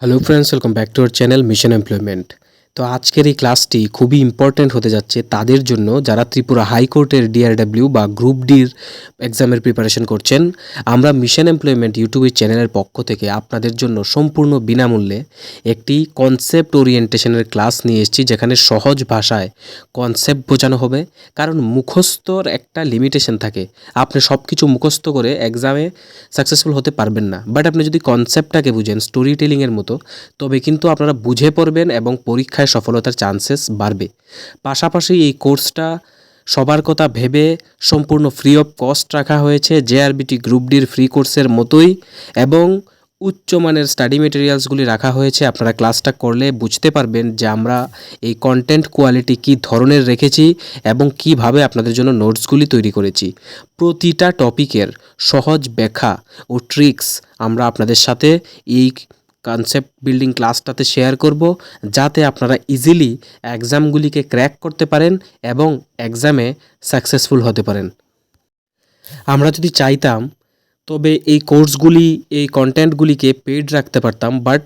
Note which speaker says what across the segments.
Speaker 1: Hello friends, welcome back to our channel mission employment. তো আজকের এই ক্লাসটি খুবই ইম্পর্ট্যান্ট হতে যাচ্ছে তাদের জন্য যারা ত্রিপুরা হাইকোর্টের ডিআরডব্লিউ বা গ্রুপ ডির এক্সামের প্রিপারেশন করছেন। আমরা মিশন এমপ্লয়মেন্ট ইউটিউবের চ্যানেলের পক্ষ থেকে আপনাদের জন্য সম্পূর্ণ বিনামূল্যে একটি কনসেপ্ট ওরিয়েন্টেশনের ক্লাস নিয়ে এসেছি, যেখানে সহজ ভাষায় কনসেপ্ট বোঝানো হবে। কারণ মুখস্থর একটা লিমিটেশন থাকে, আপনি সব কিছু মুখস্থ করে এক্সামে সাকসেসফুল হতে পারবেন না। বাট আপনি যদি কনসেপ্টটাকে বুঝেন স্টোরি টেলিংয়ের মতো, তবে কিন্তু আপনারা বুঝে পড়বেন এবং পরীক্ষায় সফলতার চান্সেস বাড়বে। পাশাপাশি এই কোর্সটা সবার কথা ভেবে সম্পূর্ণ ফ্রি অফ কস্ট রাখা হয়েছে, জেআরবিটি গ্রুপ ডির ফ্রি কোর্সের মতোই, এবং উচ্চমানের স্টাডি মেটেরিয়ালসগুলি রাখা হয়েছে। আপনারা ক্লাসটা করলে বুঝতে পারবেন যে আমরা এই কন্টেন্ট কোয়ালিটি কী ধরনের রেখেছি এবং কিভাবে আপনাদের জন্য নোটসগুলি তৈরি করেছি। প্রতিটা টপিকের সহজ ব্যাখ্যা ও ট্রিক্স আমরা আপনাদের সাথে এই কনসেপ্ট বিল্ডিং ক্লাসটাতে শেয়ার করব, যাতে আপনারা ইজিলি এক্সামগুলিকে ক্র্যাক করতে পারেন এবং এক্সামে সাকসেসফুল হতে পারেন। আমরা যদি চাইতাম তবে এই কোর্সগুলি, এই কন্টেন্টগুলিকে পেইড রাখতে পারতাম, বাট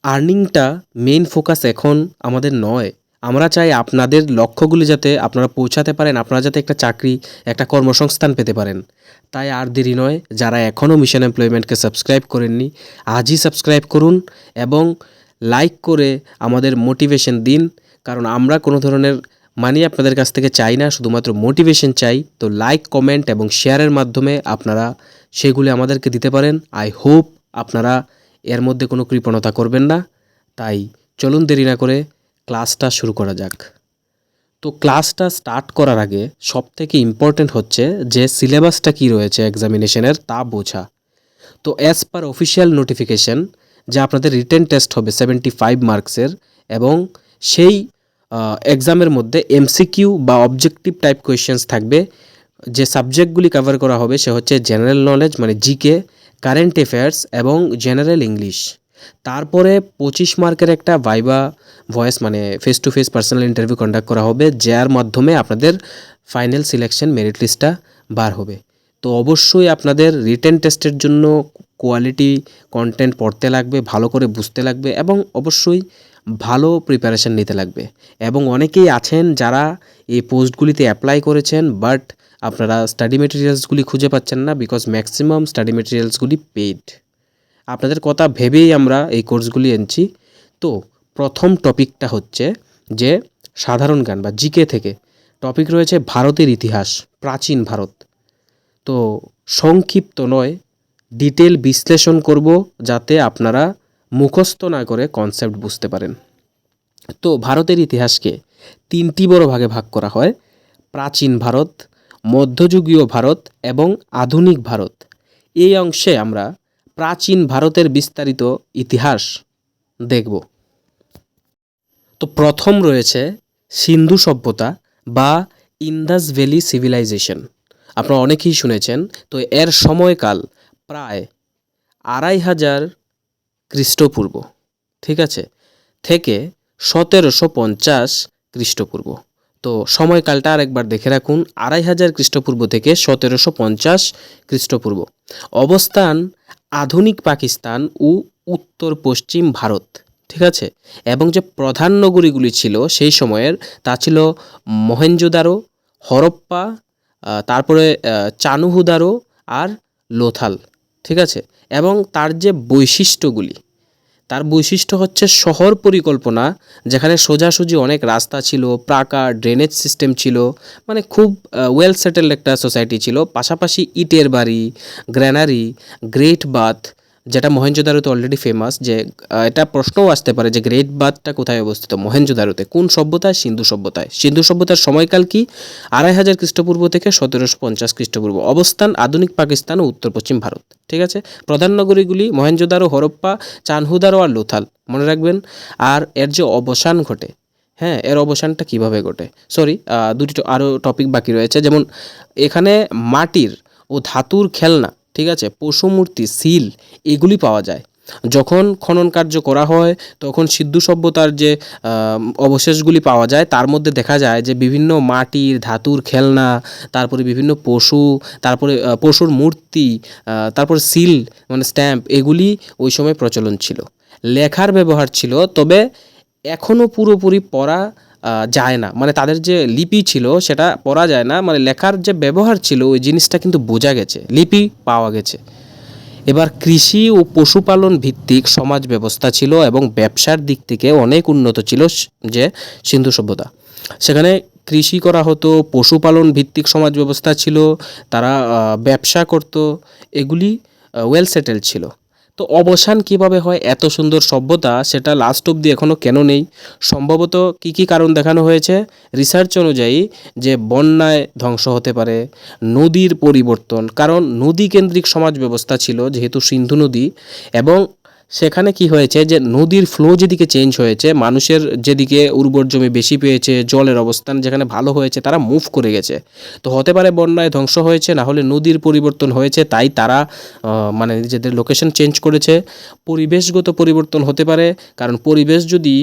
Speaker 1: আর্নিংটা মেইন ফোকাস এখন আমাদের নয়। আমরা চাই আপনাদের লক্ষ্যগুলি যাতে আপনারা পৌঁছাতে পারেন, আপনারা যাতে একটা চাকরি, একটা কর্মসংস্থান পেতে পারেন। তাই আর দেরি নয়, যারা এখনও মিশন এমপ্লয়মেন্টকে সাবস্ক্রাইব করেননি আজই সাবস্ক্রাইব করুন এবং লাইক করে আমাদের মোটিভেশন দিন। কারণ আমরা কোনো ধরনের মানি আপনাদের কাছ থেকে চাই না, শুধুমাত্র মোটিভেশন চাই। তো লাইক, কমেন্ট এবং শেয়ারের মাধ্যমে আপনারা সেগুলি আমাদেরকে দিতে পারেন। আই হোপ আপনারা এর মধ্যে কোনো কৃপণতা করবেন না। তাই চলুন দেরি না করে ক্লাসটা শুরু করা যাক। তো ক্লাসটা স্টার্ট করার আগে সবথেকে ইম্পর্ট্যান্ট হচ্ছে যে সিলেবাসটা কী রয়েছে এক্সামিনেশনের তা বোঝা। তো অ্যাজ পার অফিসিয়াল নোটিফিকেশন, যা আপনাদের রিটেন টেস্ট হবে 75 মার্কসের, এবং সেই এক্সামের মধ্যে এমসিকিউ বা অবজেক্টিভ টাইপ কোয়েশ্চেন্স থাকবে। যে সাবজেক্টগুলি কভার করা হবে সে হচ্ছে জেনারেল নলেজ মানে জিকে, কারেন্ট অ্যাফেয়ার্স এবং জেনারেল ইংলিশ। তারপরে 25 মার্কের একটা ভাইবা ভয়েস মানে face to face personal interview conduct করা হবে, যার মাধ্যমে আপনাদের ফাইনাল সিলেকশন মেরিট লিস্টটা বার হবে। তো অবশ্যই আপনাদের রিটেন টেস্টের জন্য কোয়ালিটি কন্টেন্ট পড়তে লাগবে, ভালো করে বুঝতে লাগবে এবং অবশ্যই ভালো প্রিপারেশান নিতে লাগবে। এবং অনেকেই আছেন যারা এই পোস্টগুলিতে অ্যাপ্লাই করেছেন, বাট আপনারা স্টাডি মেটেরিয়ালসগুলি খুঁজে পাচ্ছেন না, বিকজ ম্যাক্সিমাম স্টাডি মেটেরিয়ালসগুলি পেইড। আপনাদের কথা ভেবেই আমরা এই কোর্সগুলি এনেছি। তো প্রথম টপিকটা হচ্ছে যে সাধারণ জ্ঞান বা জিকে থেকে টপিক রয়েছে ভারতের ইতিহাস, প্রাচীন ভারত। তো সংক্ষিপ্ত নয়, ডিটেল বিশ্লেষণ করব, যাতে আপনারা মুখস্থ না করে কনসেপ্ট বুঝতে পারেন। তো ভারতের ইতিহাসকে 3টি বড় ভাগে ভাগ করা হয়: প্রাচীন ভারত, মধ্যযুগীয় ভারত এবং আধুনিক ভারত। এই অংশে আমরা প্রাচীন ভারতের বিস্তারিত ইতিহাস দেখব। তো প্রথম রয়েছে সিন্ধু সভ্যতা বা ইন্দাস ভ্যালি সিভিলাইজেশন। আপনারা অনেকেই শুনেছেন। তো এর সময়কাল প্রায় 2500 খ্রিস্টপূর্ব, ঠিক আছে, থেকে 1750 খ্রিস্টপূর্ব। তো সময়কালটা আরেকবার দেখে রাখুন, 2500 খ্রিস্টপূর্ব থেকে 1750 খ্রিস্টপূর্ব। অবস্থান আধুনিক পাকিস্তান ও উত্তর পশ্চিম ভারত, ঠিক আছে। এবং যে প্রধান নগরীগুলি ছিল সেই সময়ের, তা ছিল মহেঞ্জোদারো, হরপ্পা, তারপরে চানুহুদারো আর লোথাল, ঠিক আছে। এবং তার যে বৈশিষ্ট্যগুলি, তার বৈশিষ্ট্য হচ্ছে শহর পরিকল্পনা, যেখানে সোজাসুজি অনেক রাস্তা ছিল, পাকা ড্রেনেজ সিস্টেম ছিল, মানে খুব ওয়েল সেটেলড একটা সোসাইটি ছিল। পাশাপাশি ইটের বাড়ি, গ্র্যানারি, গ্রেট বাথ, যেটা মহেঞ্জোদারোতে অলরেডি ফেমাস। যে এটা প্রশ্নও আসতে পারে যে গ্রেট বাথটা কোথায় অবস্থিত, মহেঞ্জোদারোতে। কোন সভ্যতায়? সিন্ধু সভ্যতায়। সিন্ধু সভ্যতার সময়কাল কি? 2500 খ্রিস্টপূর্ব থেকে 1750 খ্রিস্টপূর্ব। অবস্থান আধুনিক পাকিস্তান ও উত্তর পশ্চিম ভারত, ঠিক আছে। প্রধান নগরীগুলি মহেঞ্জোদারো, হরপ্পা, চানহুদারো আর লোথাল, মনে রাখবেন। আর এর যে অবসান ঘটে, হ্যাঁ, এর অবসানটা কিভাবে ঘটে, দুটি আরও টপিক বাকি রয়েছে। যেমন এখানে মাটির ও ধাতুর খেলনা, ঠিক আছে, পশু মূর্তি, সিল, এগুলি পাওয়া যায়। যখন খনন কার্য করা হয় তখন সিন্ধু সভ্যতার যে অবশেষগুলি পাওয়া যায়, তার মধ্যে দেখা যায় যে বিভিন্ন মাটির ধাতুর খেলনা, তারপরে বিভিন্ন পশু, তারপরে পশুর মূর্তি, তারপরে সিল মানে স্ট্যাম্প, এগুলি ওই সময় প্রচলন ছিল। লেখার ব্যবহার ছিল, তবে এখনও পুরোপুরি পড়া যায় না, মানে তাদের যে লিপি ছিল সেটা পড়া যায় না, মানে লেখার যে ব্যবহার ছিল ওই জিনিসটা কিন্তু বোঝা গেছে, লিপি পাওয়া গেছে। এবার কৃষি ও পশুপালন ভিত্তিক সমাজ ব্যবস্থা ছিল এবং ব্যবসার দিক থেকে অনেক উন্নত ছিল যে সিন্ধু সভ্যতা। সেখানে কৃষি করা হতো, পশুপালন ভিত্তিক সমাজ ব্যবস্থা ছিল, তারা ব্যবসা করত, এগুলি ওয়েল সেটেল ছিল। তো অবসান কিভাবে হয় এত সুন্দর সভ্যতা, সেটা লাস্ট অবধি এখনও কেন নেই? সম্ভবত কি কি কারণ দেখানো হয়েছে রিসার্চ অনুযায়ী, যে বন্যায় ধ্বংস হতে পারে, নদীর পরিবর্তন, কারণ নদী কেন্দ্রিক সমাজ ব্যবস্থা ছিল যেহেতু সিন্ধু নদী, এবং সেখানে কি হয়েছে যে নদীর ফ্লো যেদিকে চেঞ্জ হয়েছে, মানুষের যেদিকে উর্বর জমি বেশি পেয়েছে, জলের অবস্থান যেখানে ভালো হয়েছে, তারা মুভ করে গেছে। তো হতে পারে বন্যায় ধ্বংস হয়েছে, না হলে নদীর পরিবর্তন হয়েছে, তাই তারা মানে নিজেদের লোকেশন চেঞ্জ করেছে। পরিবেশগত পরিবর্তন হতে পারে, কারণ পরিবেশ যদি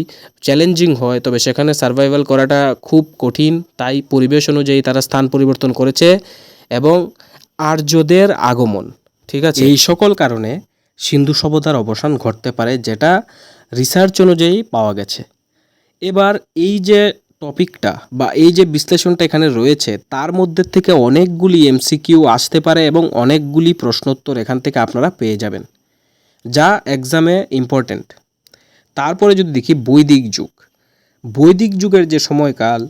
Speaker 1: চ্যালেঞ্জিং হয় তবে সেখানে সার্ভাইভাল করাটা খুব কঠিন, তাই পরিবেশ অনুযায়ী তারা স্থান পরিবর্তন করেছে। এবং আর্যদের আগমন, ঠিক আছে, এই সকল কারণে সিন্ধু সভ্যতার অবসান ঘটতে পারে, যেটা রিসার্চ অনুযায়ী পাওয়া গেছে। এবার এই যে টপিকটা বা এই যে বিশ্লেষণটা এখানে রয়েছে, তার মধ্যে থেকে অনেকগুলি এমসিকিউ আসতে পারে এবং অনেকগুলি প্রশ্নোত্তর এখান থেকে আপনারা পেয়ে যাবেন, যা এক্সামে ইম্পর্ট্যান্ট। তারপরে যদি দেখি বৈদিক যুগ, বৈদিক যুগের যে সময়কাল,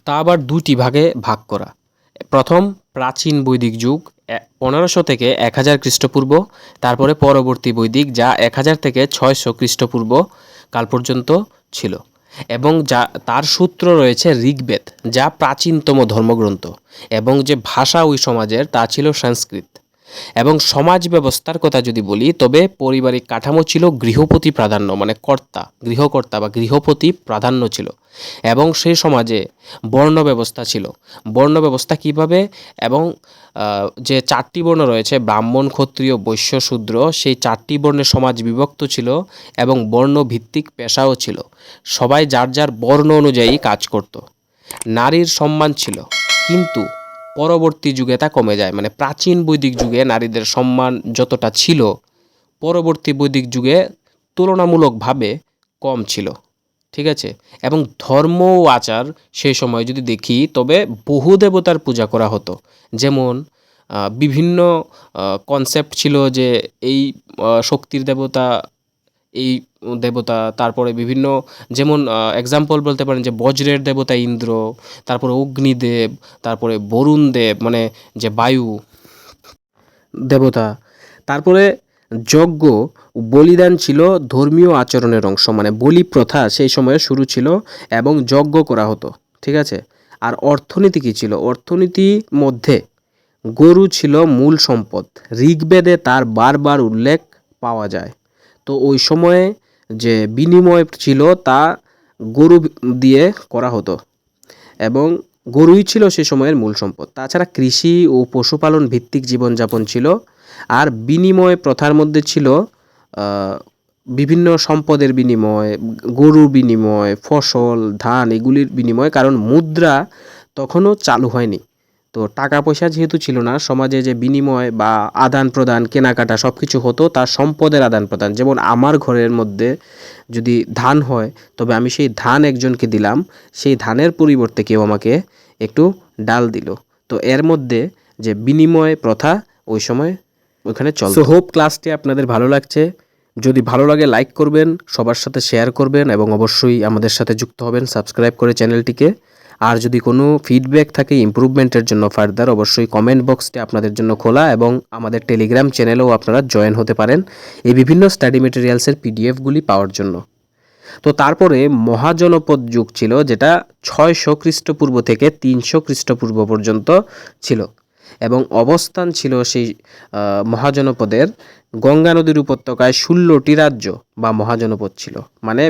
Speaker 1: তা আবার দুটি ভাগে ভাগ করা। প্রথম প্রাচীন বৈদিক যুগ 1500 থেকে 1000 খ্রিস্টপূর্ব, তারপরে পরবর্তী বৈদিক যা 1000 থেকে 600 খ্রিস্টপূর্ব কাল পর্যন্ত ছিল, এবং যা তার সূত্র রয়েছে ঋগ্বেদ, যা প্রাচীনতম ধর্মগ্রন্থ, এবং যে ভাষা ওই সমাজের তা ছিল সংস্কৃত। এবং সমাজ ব্যবস্থার কথা যদি বলি, তবে পারিবারিক কাঠামো ছিল গৃহপতি প্রাধান্য, মানে কর্তা, গৃহকর্তা বা গৃহপতি প্রাধান্য ছিল। এবং সেই সমাজে বর্ণ ব্যবস্থা ছিল। বর্ণ ব্যবস্থা কীভাবে, এবং যে 4টি বর্ণ রয়েছে ব্রাহ্মণ, ক্ষত্রিয়, বৈশ্য, শূদ্র, সেই 4টি বর্ণের সমাজ বিভক্ত ছিল এবং বর্ণভিত্তিক পেশাও ছিল। সবাই যার যার বর্ণ অনুযায়ী কাজ করত। নারীর সম্মান ছিল, কিন্তু পরবর্তী যুগে তা কমে যায়, মানে প্রাচীন বৈদিক যুগে নারীদের সম্মান যতটা ছিল, পরবর্তী বৈদিক যুগে তুলনামূলকভাবে কম ছিল, ঠিক আছে। এবং ধর্ম ও আচার সেই সময় যদি দেখি, তবে বহু দেবতার পূজা করা হতো। যেমন বিভিন্ন কনসেপ্ট ছিল যে এই শক্তির দেবতা, এই দেবতা, তারপরে বিভিন্ন, যেমন এক্সাম্পল বলতে পারেন যে বজ্রের দেবতা ইন্দ্র, তারপরে অগ্নিদেব, তারপরে বরুণ দেব মানে যে বায়ু দেবতা, তারপরে যজ্ঞ, বলিদান ছিল ধর্মীয় আচরণের অংশ, মানে বলি প্রথা সেই সময়ে শুরু ছিল এবং যজ্ঞ করা হতো, ঠিক আছে। আর অর্থনীতি কী ছিল? অর্থনীতির মধ্যে গরু ছিল মূল সম্পদ, ঋগ্বেদে তার বারবার উল্লেখ পাওয়া যায়। তো ওই সময়ে যে বিনিময় ছিল তা গরু দিয়ে করা হতো, এবং গরুই ছিল সে সময়ের মূল সম্পদ। তাছাড়া কৃষি ও পশুপালন ভিত্তিক জীবনযাপন ছিল, আর বিনিময় প্রথার মধ্যে ছিল বিভিন্ন সম্পদের বিনিময়, গরুর বিনিময়, ফসল, ধান, এগুলির বিনিময়, কারণ মুদ্রা তখনও চালু হয়নি। তো টাকা পয়সা যেহেতু ছিল না, সমাজে যে বিনিময় বা আদান প্রদান, কেনাকাটা সব কিছু হতো, তার সম্পদের আদান প্রদান। যেমন আমার ঘরের মধ্যে যদি ধান হয়, তবে আমি সেই ধান একজনকে দিলাম, সেই ধানের পরিবর্তে কেউ আমাকে একটু ডাল দিল। তো এর মধ্যে যে বিনিময় প্রথা ওই সময় ওইখানে চলতো। সো হোপ ক্লাসটি আপনাদের ভালো লাগছে। যদি ভালো লাগে লাইক করবেন, সবার সাথে শেয়ার করবেন, এবং অবশ্যই আমাদের সাথে যুক্ত হবেন সাবস্ক্রাইব করে চ্যানেলটিকে। আর যদি কোনো ফিডব্যাক থাকে ইমপ্রুভমেন্টের জন্য ফার্দার, অবশ্যই কমেন্ট বক্সটি আপনাদের জন্য খোলা, এবং আমাদের টেলিগ্রাম চ্যানেলেও আপনারা জয়েন হতে পারেন এই বিভিন্ন স্টাডি মেটেরিয়ালসের পিডিএফগুলি পাওয়ার জন্য। তো তারপরে মহাজনপদ যুগ ছিল, যেটা 600 খ্রিস্টপূর্ব থেকে 300 খ্রিস্টপূর্ব পর্যন্ত ছিল, এবং অবস্থান ছিল সেই মহাজনপদের গঙ্গা নদীর উপত্যকায় 16টি রাজ্য বা মহাজনপদ ছিল। মানে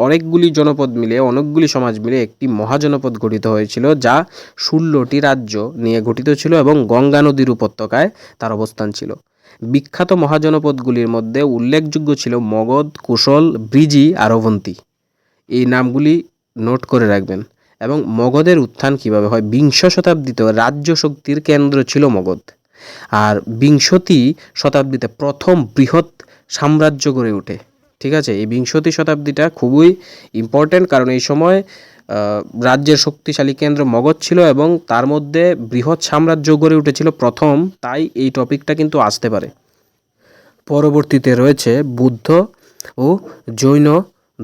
Speaker 1: অনেকগুলি জনপদ মিলে, অনেকগুলি সমাজ মিলে একটি মহাজনপদ গঠিত হয়েছিল, যা 16টি রাজ্য নিয়ে গঠিত ছিল এবং গঙ্গা নদীর উপত্যকায় তার অবস্থান ছিল। বিখ্যাত মহাজনপদগুলির মধ্যে উল্লেখযোগ্য ছিল মগধ, কুশল, ব্রিজি আর অবন্তী। এই নামগুলি নোট করে রাখবেন। এবং মগধের উত্থান কিভাবে হয়? বিংশ শতাব্দীতে রাজ্য শক্তির কেন্দ্র ছিল মগধ, আর বিংশতি শতাব্দীতে প্রথম বৃহৎ সাম্রাজ্য গড়ে ওঠে। ঠিক আছে, এই বিংশতি শতাব্দীটা খুবই ইম্পর্ট্যান্ট, কারণ এই সময় রাজ্যের শক্তিশালী কেন্দ্র মগধ ছিল এবং তার মধ্যে বৃহৎ সাম্রাজ্য গড়ে উঠেছিল প্রথম, তাই এই টপিকটা কিন্তু আসতে পারে। পরবর্তীতে রয়েছে বুদ্ধ ও জৈন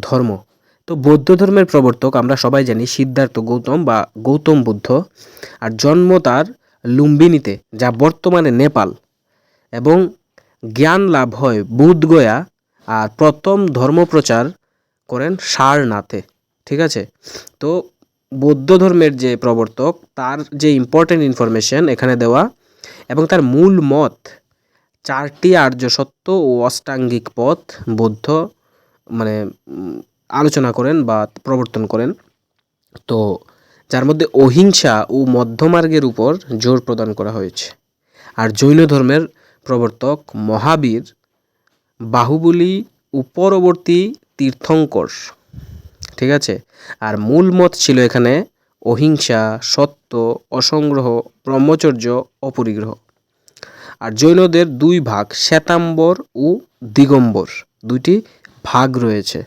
Speaker 1: ধর্ম। তো বৌদ্ধ ধর্মের প্রবর্তক আমরা সবাই জানি সিদ্ধার্থ গৌতম বা গৌতম বুদ্ধ, আর জন্ম তার লুম্বিনীতে, যা বর্তমানে নেপাল, এবং জ্ঞান লাভ হয় বুধগয়া, আর প্রথম ধর্মপ্রচার করেন সারনাথে। ঠিক আছে, তো বৌদ্ধ ধর্মের যে প্রবর্তক তার যে ইম্পর্টেন্ট ইনফরমেশন এখানে দেওয়া, এবং তার মূল মত 4টি আর্য সত্য ও অষ্টাঙ্গিক পথ বৌদ্ধ মানে আলোচনা করেন বা প্রবর্তন করেন, তো যার মধ্যে অহিংসা ও মধ্যমার্গের উপর জোর প্রদান করা হয়েছে। আর জৈন ধর্মের প্রবর্তক মহাবীর, বাহুবলী ও পরবর্তী তীর্থঙ্কর। ঠিক আছে, আর মূল মত ছিল এখানে অহিংসা, সত্য, অসংগ্রহ, ব্রহ্মচর্য, অপরিগ্রহ। আর জৈনদের 2 ভাগ, শ্বেতাম্বর ও দিগম্বর, 2টি ভাগ রয়েছে,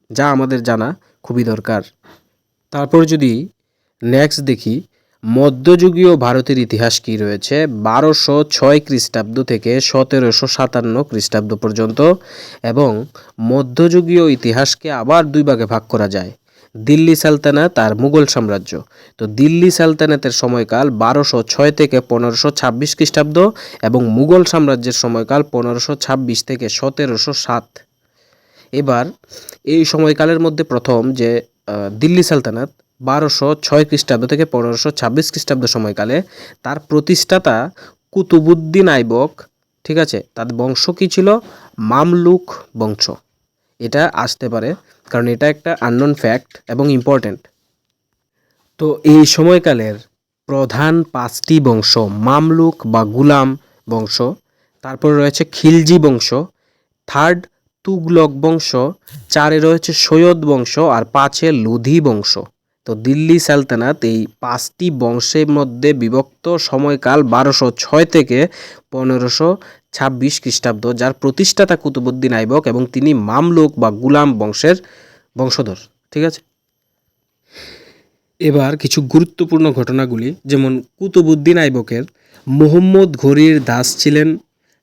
Speaker 1: যা আমাদের জানা খুবই দরকার। তারপর যদি নেক্সট দেখি মধ্যযুগীয় ভারতের ইতিহাস কি রয়েছে 1206 খ্রিস্টাব্দ থেকে 1757 খ্রিস্টাব্দ পর্যন্ত, এবং মধ্যযুগীয় ইতিহাসকে আবার 2 ভাগে ভাগ করা যায়, দিল্লি সালতানাত আর মুঘল সাম্রাজ্য। তো দিল্লি সালতানাতের সময়কাল 1206 থেকে 1526 খ্রিস্টাব্দ, এবং মুঘল সাম্রাজ্যের সময়কাল 1526 থেকে 1707। এবার এই সময়কালের মধ্যে প্রথম যে দিল্লি সালতানাত 1206 খ্রিস্টাব্দ থেকে 1526 খ্রিস্টাব্দ সময়কালে, তার প্রতিষ্ঠাতা কুতুবুদ্দিন আইবক। ঠিক আছে, তার বংশ কী ছিল? মামলুক বংশ। এটা আসতে পারে, কারণ এটা একটা আননোন ফ্যাক্ট এবং ইম্পর্ট্যান্ট। তো এই সময়কালের প্রধান 5টি বংশ মামলুক বা গুলাম বংশ, তারপর রয়েছে খিলজি বংশ, থার্ড তুগলক বংশ, 4-এ রয়েছে সৈয়দ বংশ, আর 5-এ লোধি বংশ। তো দিল্লি সালতানাত এই 5টি বংশের মধ্যে বিভক্ত, সময়কাল 1206 থেকে 1526 খ্রিস্টাব্দ, যার প্রতিষ্ঠাতা কুতুবুদ্দিন আইবক এবং তিনি মামলুক বা গুলাম বংশের বংশধর। ঠিক আছে, এবার কিছু গুরুত্বপূর্ণ ঘটনাগুলি, যেমন কুতুবুদ্দিন আইবকের মুহম্মদ ঘুরির দাস ছিলেন,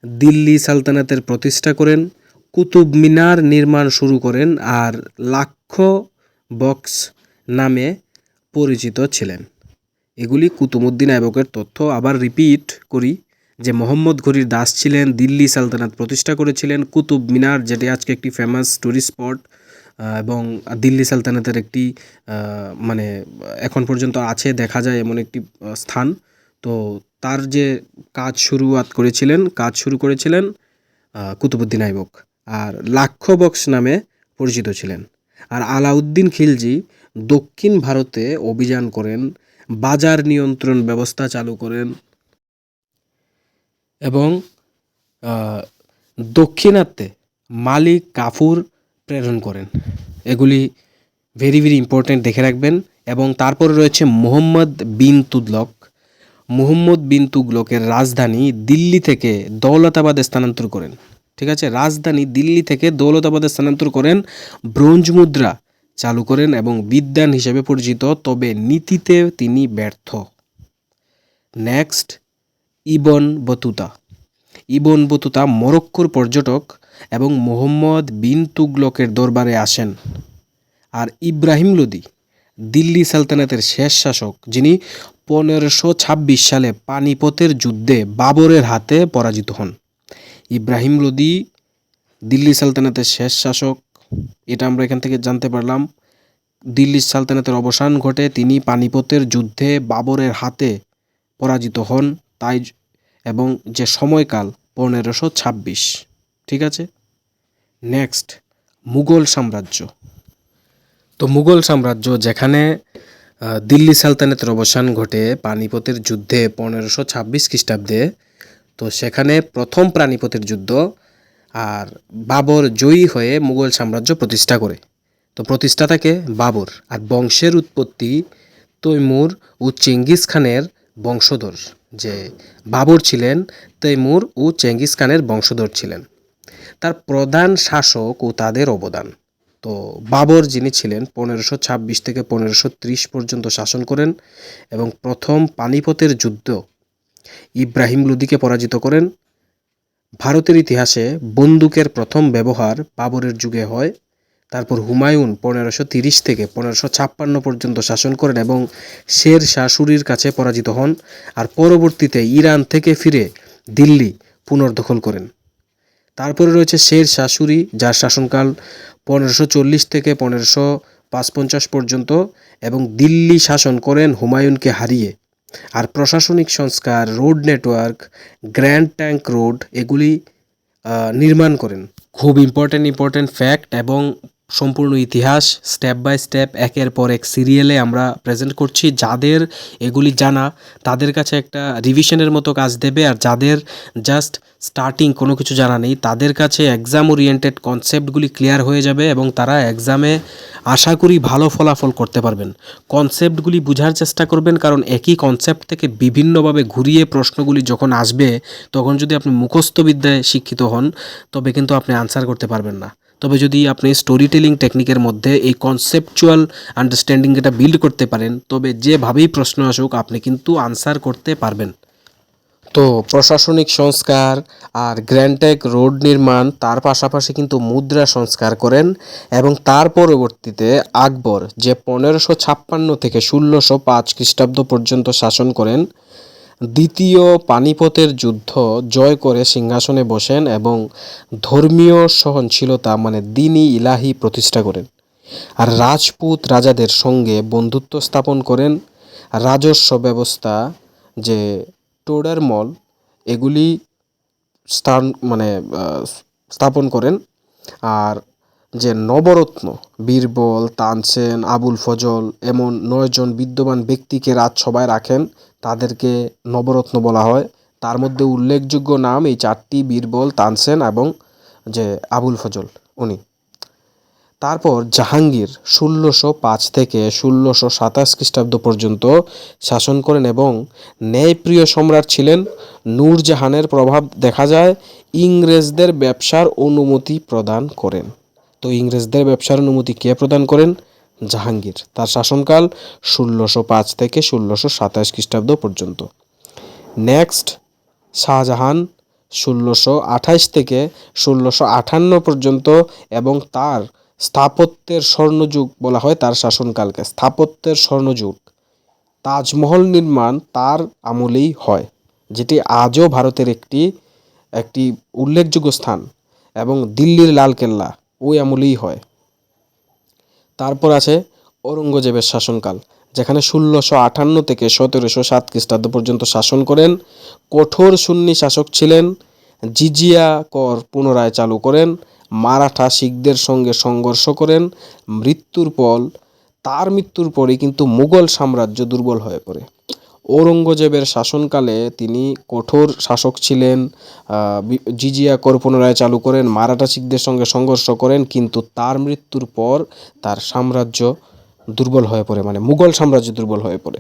Speaker 1: দিল্লি সালতানাতের প্রতিষ্ঠা করেন, কুতুব মিনার নির্মাণ শুরু করেন, আর লাক্ষ বক্স নামে পরিচিত ছিলেন। এগুলি কুতুবুদ্দিন আইবকের তথ্য। আবার রিপিট করি যে মোহাম্মদ ঘুরির দাস ছিলেন, দিল্লি সালতানাত প্রতিষ্ঠা করেছিলেন, কুতুব মিনার যেটি আজকে একটি ফেমাস টুরিস্ট স্পট, এবং দিল্লি সালতানাতের একটি মানে এখন পর্যন্ত আছে, দেখা যায় এমন একটি স্থান। তো তার যে কাজ শুরু করেছিলেন কুতুবুদ্দিন আইবক, আর লাক্ষ বক্স নামে পরিচিত ছিলেন। আর আলাউদ্দিন খিলজি দক্ষিণ ভারতে অভিযান করেন, বাজার নিয়ন্ত্রণ ব্যবস্থা চালু করেন, এবং দক্ষিণাত্যে মালিক কাফুর প্রেরণ করেন। এগুলি ভেরি ভেরি ইম্পর্ট্যান্ট, দেখে রাখবেন। এবং তারপরে রয়েছে মুহম্মদ বিন তুগলকের রাজধানী দিল্লি থেকে দৌলতাবাদে স্থানান্তর করেন। ঠিক আছে, রাজধানী দিল্লি থেকে দৌলতাবাদে স্থানান্তর করেন, ব্রোঞ্জ মুদ্রা চালু করেন এবং বিদ্বান হিসেবে পরিচিত, তবে নীতিতে তিনি ব্যর্থ। নেক্সট, ইবন বতুতা মরক্কোর পর্যটক এবং মুহম্মদ বিন তুগলকের দরবারে আসেন। আর ইব্রাহিম লোদি দিল্লি সালতানাতের শেষ শাসক, যিনি 1526 সালে পানিপথের যুদ্ধে বাবরের হাতে পরাজিত হন। ইব্রাহিম লোদি দিল্লি সালতানাতের শেষ শাসক, এটা আমরা এখান থেকে জানতে পারলাম। দিল্লি সালতানাতের অবসান ঘটে, তিনি পানিপথের যুদ্ধে বাবরের হাতে পরাজিত হন, তাই, এবং যে সময়কাল 1526। ঠিক আছে, নেক্সট, মুঘল সাম্রাজ্য। তো মুঘল সাম্রাজ্য, যেখানে দিল্লি সালতানাতের অবসান ঘটে পানিপথের যুদ্ধে 1526 খ্রিস্টাব্দে, তো সেখানে প্রথম পানিপথের যুদ্ধ, আর বাবর জয়ী হয়ে মুঘল সাম্রাজ্য প্রতিষ্ঠা করে। তো প্রতিষ্ঠাতাকে বাবর, আর বংশের উৎপত্তি তৈমুর ও চেঙ্গিস খানের বংশধর। যে বাবর ছিলেন তৈমুর ও চেঙ্গিস খানের বংশধর ছিলেন। তার প্রধান শাসক ও তাদের অবদান। তো বাবর যিনি ছিলেন 1526 থেকে 1530 পর্যন্ত শাসন করেন এবং প্রথম পানিপথের যুদ্ধ ইব্রাহিম লোদিকে পরাজিত করেন। ভারতের ইতিহাসে বন্দুকের প্রথম ব্যবহার বাবরের যুগে হয়। তারপর হুমায়ুন 1530 থেকে 1556 পর্যন্ত শাসন করেন এবং শের শাহ সুরির কাছে পরাজিত হন, আর পরবর্তীতে ইরান থেকে ফিরে দিল্লি পুনর্দখল করেন। তারপরে রয়েছে শের শাহ সুরি, যার শাসনকাল 1540 থেকে 1555 পর্যন্ত এবং দিল্লি শাসন করেন হুমায়ুনকে হারিয়ে। আর প্রশাসনিক সংস্কার, road network, grand tank road এগুলি নির্মাণ করেন। খুব ইম্পর্ট্যান্ট ফ্যাক্ট এবং সম্পূর্ণ ইতিহাস স্টেপ বাই স্টেপ একের পর এক সিরিয়ালে আমরা প্রেজেন্ট করছি। যাদের এগুলি জানা তাদের কাছে একটা রিভিশনের মতো কাজ দেবে, আর যাদের জাস্ট স্টার্টিং কোনো কিছু জানা নেই তাদের কাছে এক্সাম ওরিয়েন্টেড কনসেপ্টগুলি ক্লিয়ার হয়ে যাবে এবং তারা এক্সামে আশা করি ভালো ফলাফল করতে পারবেন। কনসেপ্টগুলি বোঝার চেষ্টা করবেন, কারণ একই কনসেপ্ট থেকে বিভিন্নভাবে ঘুরিয়ে প্রশ্নগুলি যখন আসবে তখন যদি আপনি মুখস্থ বিদ্যায় শিক্ষিত হন তবে কিন্তু আপনি আনসার করতে পারবেন না। তবে যদি আপনি স্টোরি টেলিং টেকনিকের মধ্যে এই কনসেপচুয়াল আন্ডারস্ট্যান্ডিং এটা বিল্ড করতে পারেন তবে যেভাবেই প্রশ্ন আসুক আপনি কিন্তু আনসার করতে পারবেন। তো প্রশাসনিক সংস্কার আর গ্র্যান্ড ট্যাঙ্ক রোড নির্মাণ, তার পাশাপাশি কিন্তু মুদ্রা সংস্কার করেন এবং তার পরবর্তীতে আকবর যে 1556 থেকে 1605 খ্রিস্টাব্দ পর্যন্ত শাসন করেন, দ্বিতীয় পানিপথের যুদ্ধ জয় করে সিংহাসনে বসেন এবং ধর্মীয় সহনশীলতা মানে দ্বীন-ই ইলাহি প্রতিষ্ঠা করেন। আর রাজপুত রাজাদের সঙ্গে বন্ধুত্ব স্থাপন করেন। রাজস্ব ব্যবস্থা যে টোডারমল এগুলি স্থাপন করেন। আর যে নবরত্ন বীরবল, তানসেন, আবুল ফজল এমন 9 জন বিদ্যমান ব্যক্তিকে রাজসভায় রাখেন, তাদেরকে নবরত্ন বলা হয়। তার মধ্যে উল্লেখযোগ্য নাম এই 4টি, বীরবল, তানসেন এবং যে আবুল ফজল উনি। তারপর জাহাঙ্গীর 1605 থেকে 1627 খ্রিস্টাব্দ পর্যন্ত শাসন করেন এবং ন্যায়প্রিয় সম্রাট ছিলেন। নূরজাহানের প্রভাব দেখা যায়। ইংরেজদের ব্যবসার অনুমতি প্রদান করেন। তো ইংরেজদের ব্যবসার অনুমতি কে প্রদান করেন? জাহাঙ্গীর। তার শাসনকাল 1605 থেকে 1627 খ্রিস্টাব্দ পর্যন্ত। নেক্সট শাহজাহান 1628 থেকে 1658 পর্যন্ত এবং তার স্থাপত্যের স্বর্ণযুগ বলা হয় তার শাসনকালকে। স্থাপত্যের স্বর্ণযুগ, তাজমহল নির্মাণ তার আমলেই হয়, যেটি আজও ভারতের একটি উল্লেখযোগ্য স্থান, এবং দিল্লির লালকেল্লা ওই আমলেই হয়। তারপর আছে ঔরঙ্গজেবের শাসনকাল, যেখানে 1658 থেকে 1707 খ্রিস্টাব্দ পর্যন্ত শাসন করেন। কঠোর সুন্নি শাসক ছিলেন। জিজিয়া কর পুনরায় চালু করেন। মারাঠা শিখদের সঙ্গে সংঘর্ষ করেন। তার মৃত্যুর পরে কিন্তু মুঘল সাম্রাজ্য দুর্বল হয়ে পড়ে। ঔরঙ্গজেবের শাসনকালে তিনি কঠোর শাসক ছিলেন, জিজিয়া কর পুনরায় চালু করেন, মারাঠা শিখদের সঙ্গে সংঘর্ষ করেন, কিন্তু তার মৃত্যুর পর তার সাম্রাজ্য দুর্বল হয়ে পড়ে, মানে মুঘল সাম্রাজ্য দুর্বল হয়ে পড়ে।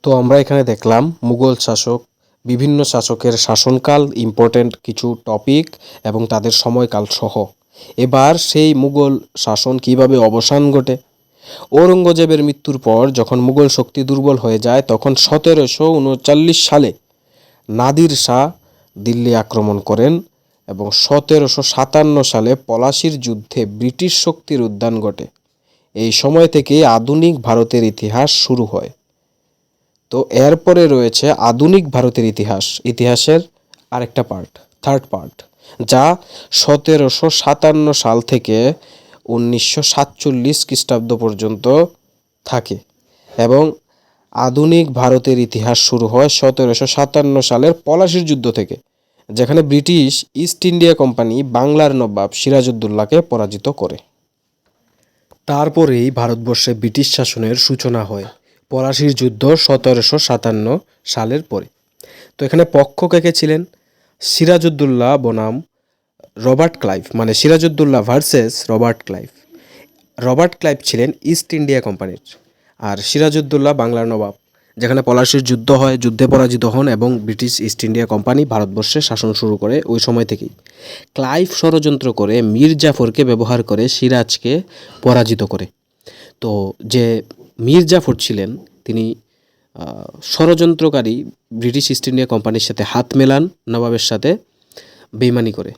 Speaker 1: তো আমরা এখানে দেখলাম মুঘল শাসক, বিভিন্ন শাসকের শাসনকাল, ইম্পর্টেন্ট কিছু টপিক এবং তাদের সময়কাল সহ। এবার সেই মুঘল শাসন কিভাবে অবসান ঘটে। ঔরঙ্গজেবের মৃত্যুর পর যখন মুঘল শক্তি দুর্বল হয়ে যায় তখন 1739 সালে নাদির শাহ দিল্লি আক্রমণ করেন এবং 1757 সালে পলাশির যুদ্ধে ব্রিটিশ শক্তির উত্থান ঘটে। এই সময় থেকে আধুনিক ভারতের ইতিহাস শুরু হয়। তো এরপরে রয়েছে আধুনিক ভারতের ইতিহাসের আরেকটা পার্ট, থার্ড পার্ট, যা 1757 সাল থেকে 1947 খ্রিস্টাব্দ পর্যন্ত থাকে এবং আধুনিক ভারতের ইতিহাস শুরু হয় 1757 সালের পলাশির যুদ্ধ থেকে, যেখানে ব্রিটিশ ইস্ট ইন্ডিয়া কোম্পানি বাংলার নবাব সিরাজউদ্দৌলাকে পরাজিত করে। তারপরেই ভারতবর্ষে ব্রিটিশ শাসনের সূচনা হয় পলাশির যুদ্ধ 1757 সালের পরে। তো এখানে পক্ষ কে ছিলেন? সিরাজউদ্দৌলা বনাম রবার্ট ক্লাইভ, মানে Sirajuddaula versus Robert Clive. Robert Clive ছিলেন ইস্ট ইন্ডিয়া কোম্পানির আর সিরাজউদ্দৌলা বাংলার নবাব। যেখানে পলাশির যুদ্ধ হয়, যুদ্ধে পরাজিত হন এবং ব্রিটিশ ইস্ট ইন্ডিয়া কোম্পানি ভারতবর্ষে শাসন শুরু করে ওই সময় থেকেই। ক্লাইভ ষড়যন্ত্র করে মীর জাফরকে ব্যবহার করে সিরাজকে পরাজিত করে। তো যে মীর জাফর ছিলেন তিনি ষড়যন্ত্রকারী, ব্রিটিশ ইস্ট ইন্ডিয়া কোম্পানির সাথে হাত মেলান, নবাবের সাথে বেইমানি করে।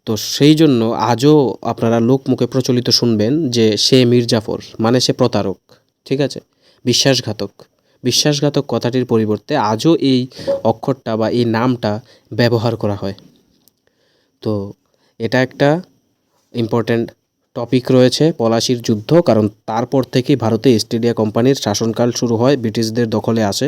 Speaker 1: তো সেই জন্য আজও আপনারা লোকমুখে প্রচলিত শুনবেন যে সে মীর জাফর, মানে সে প্রতারক, ঠিক আছে, বিশ্বাসঘাতক। বিশ্বাসঘাতক কথাটির পরিবর্তে আজও এই অক্ষরটা বা এই নামটা ব্যবহার করা হয়। তো এটা একটা ইম্পর্ট্যান্ট টপিক রয়েছে পলাশির যুদ্ধ, কারণ তারপর থেকেই ভারতে ইস্ট ইন্ডিয়া কোম্পানির শাসনকাল শুরু হয়, ব্রিটিশদের দখলে আসে।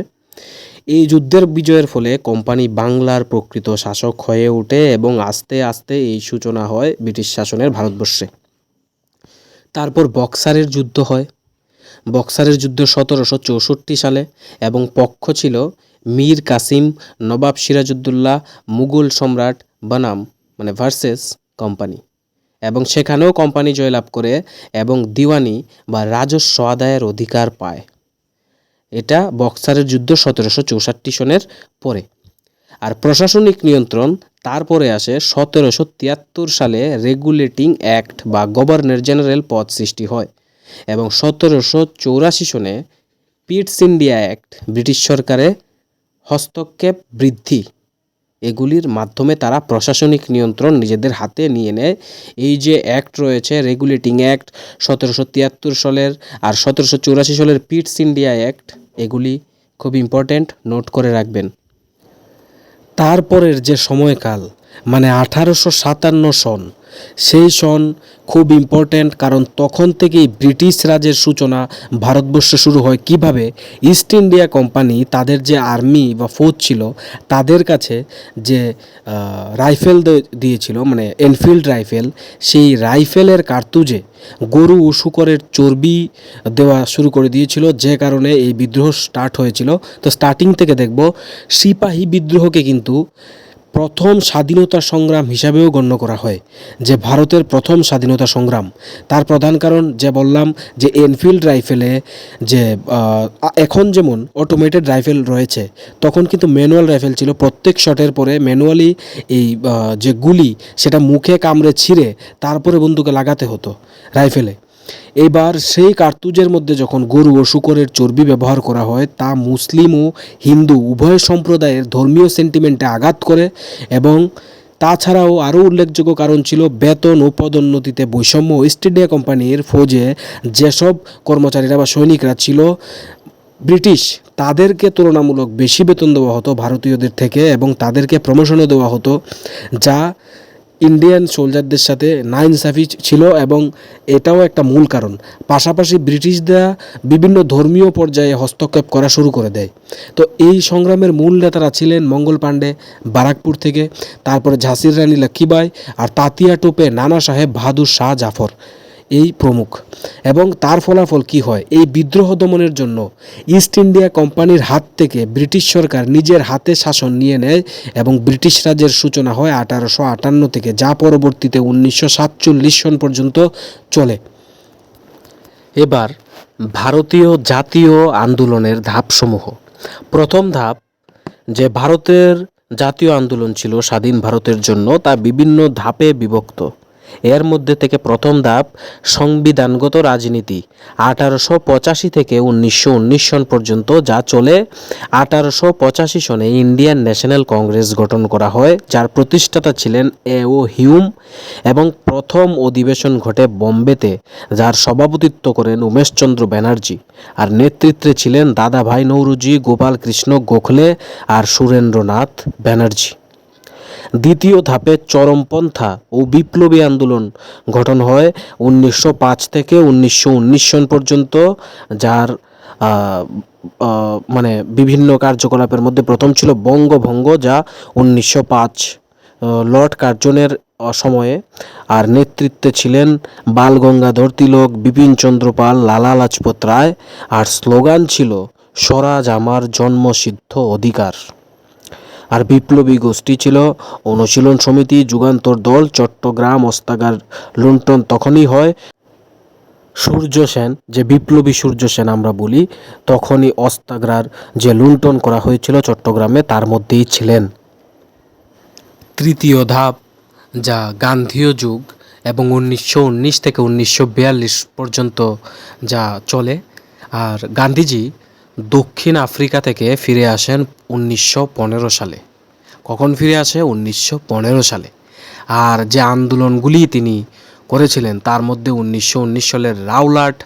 Speaker 1: এই যুদ্ধের বিজয়ের ফলে কোম্পানি বাংলার প্রকৃত শাসক হয়ে ওঠে এবং আস্তে আস্তে এই সূচনা হয় ব্রিটিশ শাসনের ভারতবর্ষে। তারপর বক্সারের যুদ্ধ হয়। বক্সারের যুদ্ধ 1764 সালে এবং পক্ষ ছিল মীর কাসিম, নবাব সিরাজউদ্দৌলা, মুঘল সম্রাট বনাম মানে ভার্সেস কোম্পানি, এবং সেখানেও কোম্পানি জয়লাভ করে এবং দিওয়ানি বা রাজস্ব আদায়ের অধিকার পায়। এটা বক্সারের যুদ্ধ 1764 সনের পরে। আর প্রশাসনিক নিয়ন্ত্রণ তারপরে আসে 1773 সালে রেগুলেটিং অ্যাক্ট বা গভর্নর জেনারেল পদ সৃষ্টি হয় এবং 1784 সনে পিটস ইন্ডিয়া অ্যাক্ট ব্রিটিশ সরকারের হস্তক্ষেপ বৃদ্ধি, এগুলির মাধ্যমে তারা প্রশাসনিক নিয়ন্ত্রণ নিজেদের হাতে নিয়ে নেয়। এই যে অ্যাক্ট রয়েছে, রেগুলেটিং অ্যাক্ট 1773 সালের আর 1784 সালের পিটস ইন্ডিয়া অ্যাক্ট, এগুলি খুব ইম্পর্ট্যান্ট, নোট করে রাখবেন। তারপরের যে সময়কাল মানে 1857 সন, সেই সন খুব ইম্পর্ট্যান্ট, কারণ তখন থেকেই ব্রিটিশ রাজের সূচনা ভারতবর্ষে শুরু হয়। কিভাবে ইস্ট ইন্ডিয়া কোম্পানি তাদের যে আর্মি বা ফৌজ ছিল তাদের কাছে যে রাইফেল দিয়েছিল, মানে এনফিল্ড রাইফেল, সেই রাইফেলের কার্তুজে গরু ও শূকরের চর্বি দেওয়া শুরু করে দিয়েছিল, যে কারণে এই বিদ্রোহ স্টার্ট হয়েছিল। তো স্টার্টিং থেকে দেখব সিপাহী বিদ্রোহকে কিন্তু প্রথম স্বাধীনতা সংগ্রাম হিসাবেও গণ্য করা হয়, যে ভারতের প্রথম স্বাধীনতা সংগ্রাম। তার প্রধান কারণ যে বললাম যে এনফিল্ড রাইফেলে যে এখন যেমন অটোমেটেড রাইফেল রয়েছে, তখন কিন্তু ম্যানুয়াল রাইফেল ছিল। প্রত্যেক শটের পরে ম্যানুয়ালি এই যে গুলি সেটা মুখে কামড়ে ছিঁড়ে তারপরে বন্দুকে লাগাতে হতো রাইফেলে। এবার সেই কার্তুজের মধ্যে যখন গরু ও শূকরের চর্বি ব্যবহার করা হয়, তা মুসলিম ও হিন্দু উভয় সম্প্রদায়ের ধর্মীয় সেন্টিমেন্টে আঘাত করে এবং তাছাড়াও আরও উল্লেখযোগ্য কারণ ছিল বেতন ও পদোন্নতিতে বৈষম্য। ইস্ট ইন্ডিয়া কোম্পানির ফৌজে যেসব কর্মচারীরা বা সৈনিকরা ছিল ব্রিটিশ, তাদেরকে তুলনামূলক বেশি বেতন দেওয়া হতো ভারতীয়দের থেকে এবং তাদেরকে প্রমোশনও দেওয়া হতো, যা ইন্ডিয়ান সোলজারদের সাথে নাইনসাফি ছিল এবং এটাও একটা মূল কারণ। পাশাপাশি ব্রিটিশরা বিভিন্ন ধর্মীয় পর্যায়ে হস্তক্ষেপ করা শুরু করে দেয়। তো এই সংগ্রামের মূল নেতারা ছিলেন মঙ্গল পাণ্ডে বারাকপুর থেকে, তারপরে ঝাঁসির রানী লক্ষ্মীবাই, আর তাতিয়া টোপে নানা সাহেব বাহাদুর শাহ জাফর, এই প্রমুখ। এবং তার ফলাফল কি হয়? এই বিদ্রোহ দমনের জন্য ইস্ট ইন্ডিয়া কোম্পানির হাত থেকে ব্রিটিশ সরকার নিজের হাতে শাসন নিয়ে নেয় এবং ব্রিটিশ রাজের সূচনা হয় 1858 থেকে, যা পরবর্তীতে 1947 সন পর্যন্ত চলে। এবার ভারতীয় জাতীয় আন্দোলনের ধাপসমূহ। প্রথম ধাপ, যে ভারতের জাতীয় আন্দোলন ছিল স্বাধীন ভারতের জন্য, তা বিভিন্ন ধাপে বিভক্ত। এর মধ্যে থেকে প্রথম ধাপ সংবিধানগত রাজনীতি, 1885 থেকে 1919 সন পর্যন্ত, যা চলে। 1885 সনে ইন্ডিয়ান ন্যাশনাল কংগ্রেস গঠন করা হয়, যার প্রতিষ্ঠাতা ছিলেন এ.ও. হিউম, এবং প্রথম অধিবেশন ঘটে বোম্বেতে, যার সভাপতিত্ব করেন উমেশচন্দ্র ব্যানার্জি, আর নেতৃত্বে ছিলেন দাদাভাই নৌরোজি, গোপাল কৃষ্ণ গোখলে আর সুরেন্দ্রনাথ ব্যানার্জি। দ্বিতীয় ধাপে চরমপন্থা ও বিপ্লবী আন্দোলন গঠন হয় 1905 থেকে 1919 সন পর্যন্ত, যার মানে বিভিন্ন কার্যকলাপের মধ্যে প্রথম ছিল বঙ্গভঙ্গ, যা 1905 লর্ড কার্জনের সময়ে, আর নেতৃত্বে ছিলেন বাল গঙ্গাধর তিলক, বিপিনচন্দ্র পাল, লালা লাজপত রায়, আর স্লোগান ছিল স্বরাজ আমার জন্মসিদ্ধ অধিকার। আর বিপ্লবী গোষ্ঠী ছিল অনুশীলন সমিতি, যুগান্তর দল, চট্টগ্রাম অস্ত্রাগার লুণ্ঠন তখনই হয় সূর্য সেন, যে বিপ্লবী সূর্য সেন আমরা বলি, তখনই অস্ত্রাগার যে লুণ্ঠন করা হয়েছিল চট্টগ্রামে তার মধ্যেই ছিলেন। তৃতীয় ধাপ, যা গান্ধীয় যুগ এবং 1919 থেকে 1942 পর্যন্ত যা চলে। আর গান্ধীজি দক্ষিণ আফ্রিকা থেকে ফিরে আসেন 1915 সালে। কখন ফিরে আসে? 1915 সালে। আর যে আন্দোলনগুলি তিনি করেছিলেন তার মধ্যে 1919 সালের রাওলাট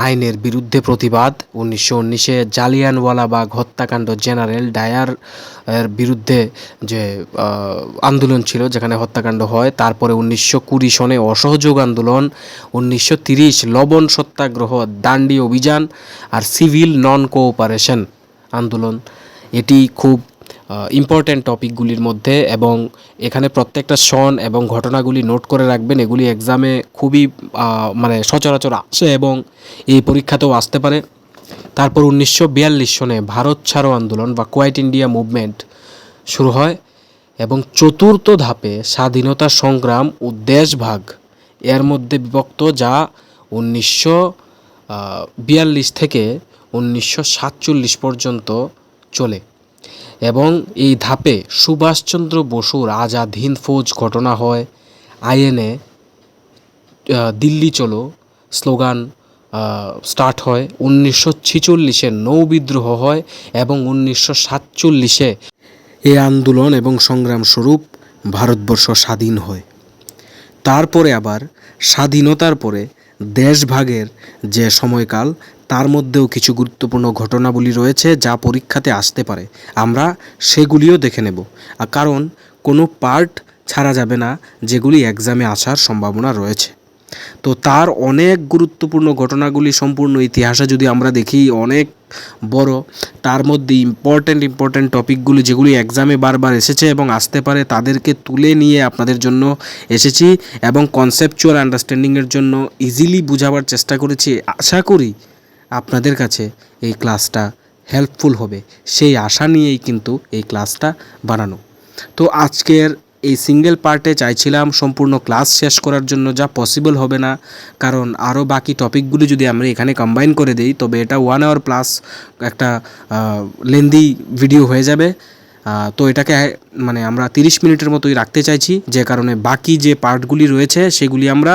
Speaker 1: আইনের বিরুদ্ধে প্রতিবাদ, 1919-এ জালিয়ানওয়ালাবাগ হত্যাকাণ্ড, জেনারেল ডায়ার এর বিরুদ্ধে যে আন্দোলন ছিল যেখানে হত্যাকাণ্ড হয়, তারপরে 1920 সনে অসহযোগ আন্দোলন, 1930 লবণ সত্যাগ্রহ, দান্ডি অভিযান আর সিভিল নন কোঅপারেশন আন্দোলন। এটি খুব ইম্পর্ট্যান্ট টপিকগুলির মধ্যে, এবং এখানে প্রত্যেকটা সন এবং ঘটনাগুলি নোট করে রাখবেন। এগুলি এক্সামে খুবই মানে সচরাচর আসে এবং এই পরীক্ষাতেও আসতে পারে। তারপর 1942 সনে ভারত ছাড়ো আন্দোলন বা কোয়াইট ইন্ডিয়া মুভমেন্ট শুরু হয়, এবং চতুর্থ ধাপে স্বাধীনতা সংগ্রাম ও দেশভাগ এর মধ্যে বিভক্ত, যা 1942 থেকে 1947 পর্যন্ত চলে। এবং এই ধাপে সুভাষচন্দ্র বসুর আজাদ হিন্দ ফৌজ ঘটনা হয়, আইএনএ দিল্লি চলো স্লোগান স্টার্ট হয়, 1946-এ নৌ বিদ্রোহ হয় এবং 1947-এ এই আন্দোলন এবং সংগ্রাম স্বরূপ ভারতবর্ষ স্বাধীন হয়। তারপরে আবার স্বাধীনতার পরে দেশভাগের যে সময়কাল, তার মধ্যেও কিছু গুরুত্বপূর্ণ ঘটনাবলী রয়েছে যা পরীক্ষাতে আসতে পারে। আমরা সেগুলিও দেখে নেব, কারণ কোনো পার্ট ছাড়া যাবে না যেগুলি এক্সামে আসার সম্ভাবনা রয়েছে। তো তার অনেক গুরুত্বপূর্ণ ঘটনাগুলি সম্পূর্ণ ইতিহাসে যদি আমরা দেখি অনেক বড়, তার মধ্যে ইম্পর্ট্যান্ট টপিকগুলি যেগুলি এক্সামে বারবার এসেছে এবং আসতে পারে তাদেরকে তুলে নিয়ে আপনাদের জন্য এসেছি, এবং কনসেপচুয়াল আন্ডারস্ট্যান্ডিংয়ের জন্য ইজিলি বোঝাবার চেষ্টা করেছি। আশা করি আপনাদের কাছে এই ক্লাসটা হেল্পফুল হবে, সেই আশা নিয়েই কিন্তু এই ক্লাসটা বানানো। তো আজকের এই সিঙ্গেল পার্টে চাইছিলাম সম্পূর্ণ ক্লাস শেষ করার জন্য, যা পসিবল হবে না, কারণ আরও বাকি টপিকগুলি যদি আমরা এখানে কম্বাইন করে দিই তবে এটা 1 আওয়ার প্লাস একটা লেন্দি ভিডিও হয়ে যাবে। তো এটাকে মানে আমরা 30 মিনিটের মতোই রাখতে চাইছি, যে কারণে বাকি যে পার্টগুলি রয়েছে সেগুলি আমরা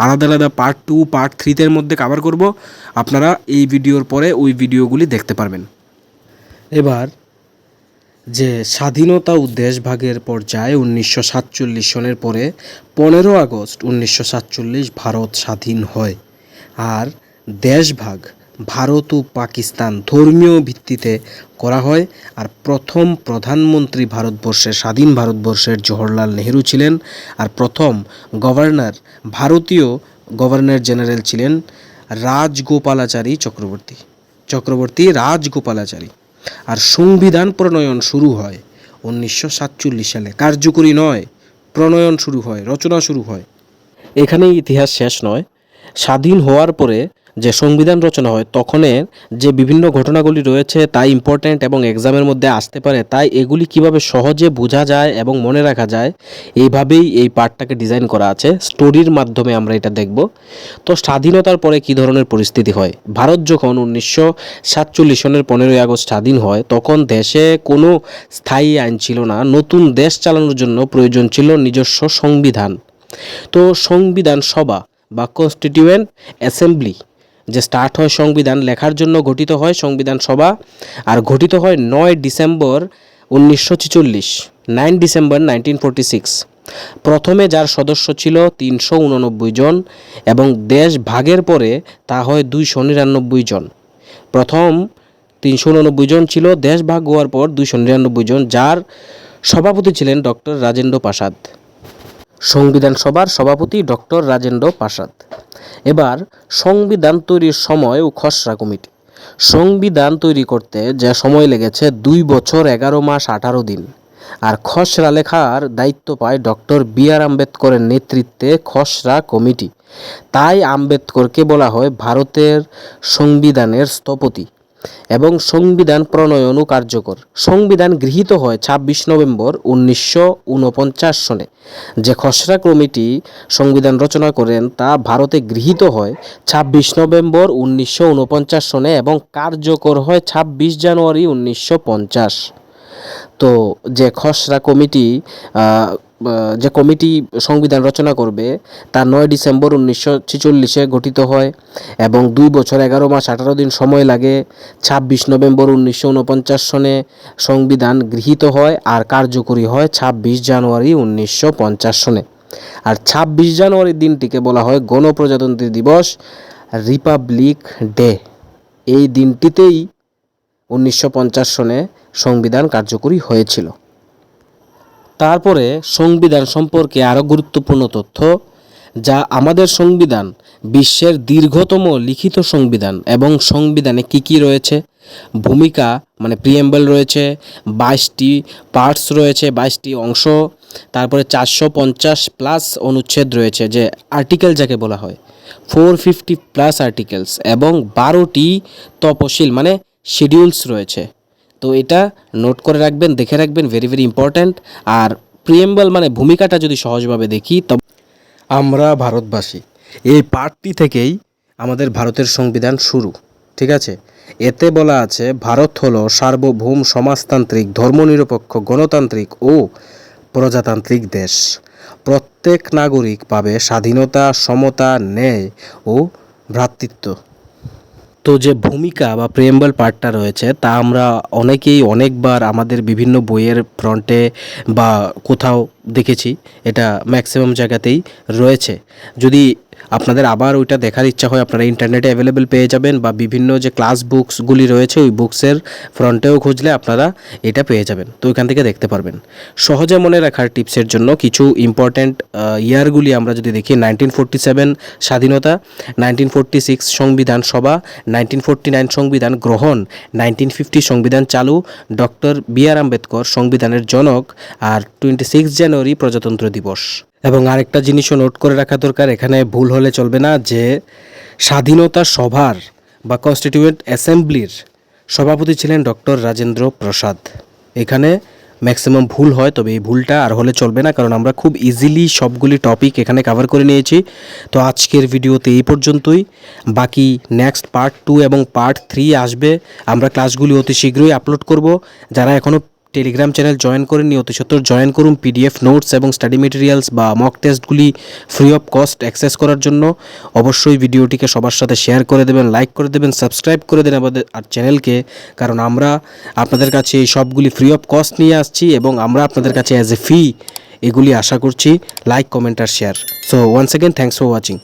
Speaker 1: আলাদা আলাদা পার্ট 2, পার্ট 3-র মধ্যে কভার করব। আপনারা এই ভিডিওর পরে ওই ভিডিওগুলি দেখতে পারবেন। এবার যে স্বাধীনতা ও দেশভাগের পর্যায়ে 1947 সনের পরে 15 আগস্ট 1947 ভারত স্বাধীন হয়। আর দেশভাগ ভারত ও পাকিস্তান ধর্মীয় ভিত্তিতে করা হয়। আর প্রথম প্রধানমন্ত্রী ভারতবর্ষের, স্বাধীন ভারতবর্ষের জওহরলাল নেহেরু ছিলেন। আর প্রথম গভর্নর, ভারতীয় গভর্নর জেনারেল ছিলেন রাজগোপালাচারী চক্রবর্তী রাজগোপালাচারী। আর সংবিধান প্রণয়ন শুরু হয় 1947 সালে, কার্যকরী নয়, প্রণয়ন শুরু হয়, রচনা শুরু হয়। এখানেই ইতিহাস শেষ নয়। স্বাধীন হওয়ার পরে যে সংবিধান রচনা হয় তখনের যে বিভিন্ন ঘটনাগুলি রয়েছে তা ইম্পর্ট্যান্ট এবং এক্সামের মধ্যে আসতে পারে, তাই এগুলি কিভাবে সহজে বোঝা যায় এবং মনে রাখা যায় এইভাবেই এই পার্টটাকে ডিজাইন করা আছে। স্টোরির মাধ্যমে আমরা এটা দেখব। তো স্বাধীনতার পরে কি ধরনের পরিস্থিতি হয়? ভারত যখন 1947 সনের 15 আগস্ট স্বাধীন হয় তখন দেশে কোনো স্থায়ী আইন ছিল না। নতুন দেশ চালানোর জন্য প্রয়োজন ছিল নিজস্ব সংবিধান। তো সংবিধান সভা বা কনস্টিটিউয়েন্ট অ্যাসেম্বলি যে স্টার্ট হয় সংবিধান লেখার জন্য, গঠিত হয় সংবিধান সভা। আর গঠিত হয় 9 ডিসেম্বর 1946, 9 ডিসেম্বর 1946। প্রথমে যার সদস্য ছিল 389 জন এবং দেশ ভাগের পরে তা হয় 299 জন। প্রথম 389 জন ছিল, দেশ ভাগ হওয়ার পর 299 জন, যার সভাপতি ছিলেন ডক্টর রাজেন্দ্র প্রসাদ। সংবিধান সভার সভাপতি ডক্টর রাজেন্দ্র প্রসাদ। এবার সংবিধান তৈরির সময় ও খসড়া কমিটি। সংবিধান তৈরি করতে যে সময় লেগেছে 2 বছর 11 মাস 18 দিন। আর খসড়া লেখার দায়িত্ব পায় ডক্টর বি.আর. আম্বেদকরের নেতৃত্বে খসড়া কমিটি। তাই আম্বেদকরকে বলা হয় ভারতের সংবিধানের স্থপতি। এবং সংবিধান প্রণয়ন ও কার্যকর। সংবিধান গৃহীত হয় ২৬ নভেম্বর ১৯৪৯ সনে। যে খসড়া কমিটি সংবিধান রচনা করেন তা ভারতে গৃহীত হয় ২৬ নভেম্বর ১৯৪৯ সনে এবং কার্যকর হয় ২৬ জানুয়ারি ১৯৫০। তো যে খসড়া কমিটি যে কমিটি সংবিধান রচনা করবে তা ৯ ডিসেম্বর ১৯৪৬ গঠিত হয় এবং ২ বছর ১১ মাস ১৮ দিন সময় লাগে। ২৬ নভেম্বর ১৯৪৯ সনে সংবিধান গৃহীত হয় আর কার্যকরী হয় ২৬ জানুয়ারি ১৯৫০ সনে। আর ২৬ জানুয়ারির দিনটিকে বলা হয় গণপ্রজাতন্ত্রী দিবস, রিপাবলিক ডে। এই দিনটিতেই ১৯৫০ সনে সংবিধান কার্যকরী হয়েছিল। তারপরে সংবিধান সম্পর্কে আরও গুরুত্বপূর্ণ তথ্য, যা আমাদের সংবিধান বিশ্বের দীর্ঘতম লিখিত সংবিধান এবং সংবিধানে কি কি রয়েছে। ভূমিকা মানে প্রিএম্বল রয়েছে, ২২টি পার্টস রয়েছে, ২২টি অংশ, তারপরে ৪৫০+ অনুচ্ছেদ রয়েছে, যে আর্টিকেল যাকে বলা হয়, 450+ আর্টিকেলস এবং ১২টি তপশিল মানে শিডিউলস রয়েছে। তো এটা নোট করে রাখবেন, দেখে রাখবেন, ভেরি ভেরি ইম্পর্ট্যান্ট। আর প্রিএম্বল মানে ভূমিকাটা যদি সহজভাবে দেখি, তবে আমরা ভারতবাসী, এই পার্টটি থেকেই আমাদের ভারতের সংবিধান শুরু, ঠিক আছে। এতে বলা আছে ভারত হলো সার্বভৌম সমাজতান্ত্রিক ধর্মনিরপেক্ষ গণতান্ত্রিক ও প্রজাতান্ত্রিক দেশ। প্রত্যেক নাগরিক পাবে স্বাধীনতা, সমতা, ন্যায় ও ভ্রাতৃত্ব। তো যে ভূমিকা বা প্রিএম্বল পার্টটা রয়েছে তা আমরা অনেকেই অনেকবার আমাদের বিভিন্ন বইয়ের ফ্রন্টে বা কোথাও দেখেছি, এটা ম্যাক্সিমাম জায়গাতেই রয়েছে। যদি আপনাদের আবার ওইটা দেখার ইচ্ছা হয়, আপনারা ইন্টারনেটে অ্যাভেলেবেল পেয়ে যাবেন বা বিভিন্ন যে ক্লাস বুকসগুলি রয়েছে ওই বুকসের ফ্রন্টেও খুঁজলে আপনারা এটা পেয়ে যাবেন, তো ওইখান থেকে দেখতে পারবেন। সহজে মনে রাখার টিপসের জন্য কিছু ইম্পর্ট্যান্ট ইয়ারগুলি আমরা যদি দেখি, 1947 স্বাধীনতা, 1946 সংবিধান সভা, 1949 সংবিধান গ্রহণ, 1950 সংবিধান চালু, ডক্টর বি.আর. আম্বেদকর সংবিধানের জনক, আর 26 জানুয়ারি প্রজাতন্ত্র দিবস। এবং আরেকটা জিনিসও নোট করে রাখা দরকার, এখানে ভুল হলে চলবে না, যে স্বাধীনতা সভার বা কনস্টিটিউয়েন্ট অ্যাসেম্বলির সভাপতি ছিলেন ডক্টর রাজেন্দ্র প্রসাদ। এখানে ম্যাক্সিমাম ভুল হয়, তবে এই ভুলটা আর হলে চলবে না, কারণ আমরা খুব ইজিলি সবগুলি টপিক এখানে কভার করে নিয়েছি। তো আজকের ভিডিওতে এই পর্যন্তই। বাকি নেক্সট পার্ট 2 এবং পার্ট 3 আসবে। আমরা ক্লাসগুলি অতি শীঘ্রই আপলোড করব। যারা এখনও টেলিগ্রাম চ্যানেল জয়েন করেননি অতি সত্বর জয়েন করুন। পিডিএফ নোটস এবং স্টাডি মেটেরিয়ালস বা মক টেস্টগুলি ফ্রি অফ কস্ট অ্যাক্সেস করার জন্য অবশ্যই ভিডিওটিকে সবার সাথে শেয়ার করে দেবেন, লাইক করে দেবেন, সাবস্ক্রাইব করে দেন আমাদের চ্যানেলকে, কারণ আমরা আপনাদের কাছে এই সবগুলি ফ্রি অফ কস্ট নিয়ে আসছি এবং আমরা আপনাদের কাছে অ্যাজ এ ফি এগুলি আশা করছি। লাইক, কমেন্ট আর share. So once again thanks for watching.